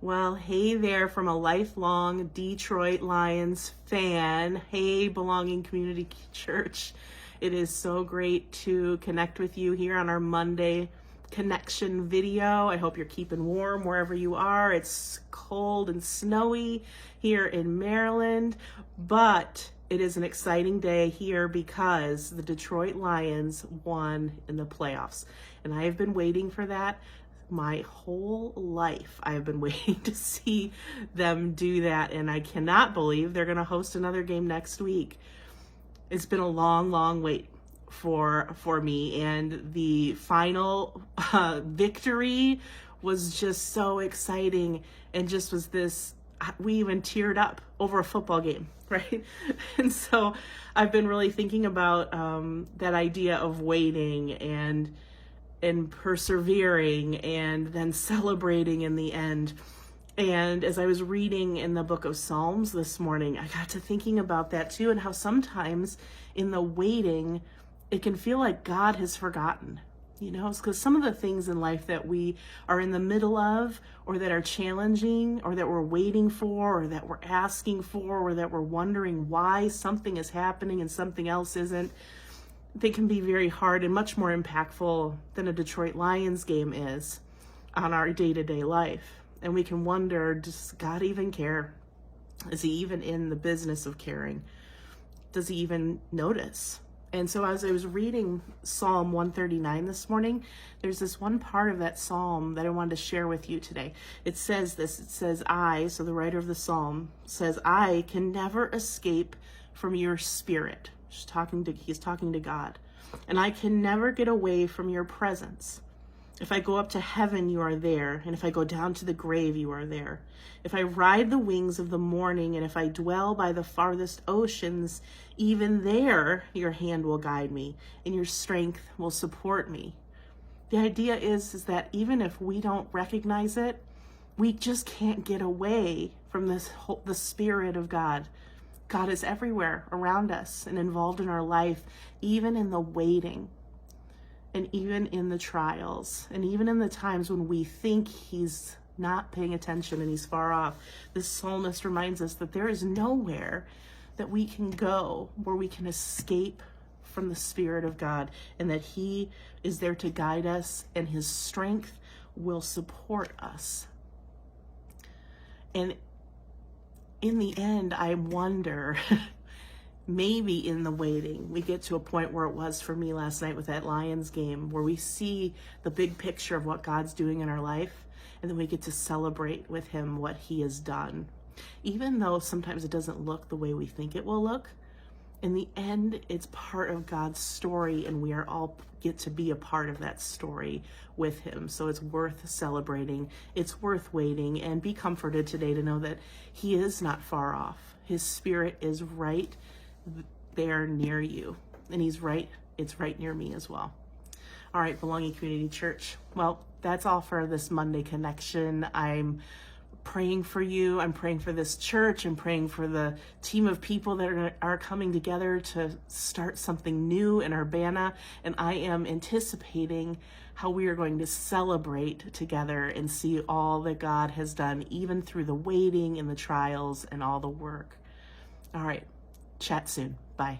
Well, hey there from a lifelong Detroit Lions fan. Hey, Belonging Community Church. It is so great to connect with you here on our Monday connection video. I hope you're keeping warm wherever you are. It's cold and snowy here in Maryland, but it is an exciting day here because the Detroit Lions won in the playoffs. And I have been waiting for that my whole life. I have been waiting to see them do that, and I cannot believe they're going to host another game next week. It's been a long wait for me, and the final victory was just so exciting, and just was this, we even teared up over a football game, right? And so I've been really thinking about that idea of waiting and persevering and then celebrating in the end. And as I was reading in the book of Psalms this morning, I got to thinking about that too, and how sometimes in the waiting, it can feel like God has forgotten. You know, it's because some of the things in life that we are in the middle of, or that are challenging, or that we're waiting for, or that we're asking for, or that we're wondering why something is happening and something else isn't, they can be very hard and much more impactful than a Detroit Lions game is on our day-to-day life. And we can wonder, does God even care? Is he even in the business of caring? Does he even notice? And so as I was reading Psalm 139 this morning, there's this one part of that psalm that I wanted to share with you today. It says this, it says, so the writer of the psalm says, I can never escape from your spirit. He's talking to God. And I can never get away from your presence. If I go up to heaven, you are there. And if I go down to the grave, you are there. If I ride the wings of the morning, and if I dwell by the farthest oceans, even there your hand will guide me, and your strength will support me. The idea is that even if we don't recognize it, we just can't get away from the Spirit of God. God is everywhere around us and involved in our life, even in the waiting, and even in the trials, and even in the times when we think he's not paying attention and he's far off. This psalmist reminds us that there is nowhere that we can go where we can escape from the Spirit of God, and that he is there to guide us, and his strength will support us. And in the end, I wonder, maybe in the waiting, we get to a point where it was for me last night with that Lions game, where we see the big picture of what God's doing in our life, and then we get to celebrate with him what he has done. Even though sometimes it doesn't look the way we think it will look, in the end, it's part of God's story, and we are all get to be a part of that story with him. So it's worth celebrating. It's worth waiting, and be comforted today to know that he is not far off. His Spirit is right there near you, and it's right near me as well. All right, Belonging Community Church. Well, that's all for this Monday connection. I'm praying for you. I'm praying for this church. I'm praying for the team of people that are coming together to start something new in Urbana. And I am anticipating how we are going to celebrate together and see all that God has done, even through the waiting and the trials and all the work. All right, chat soon. Bye.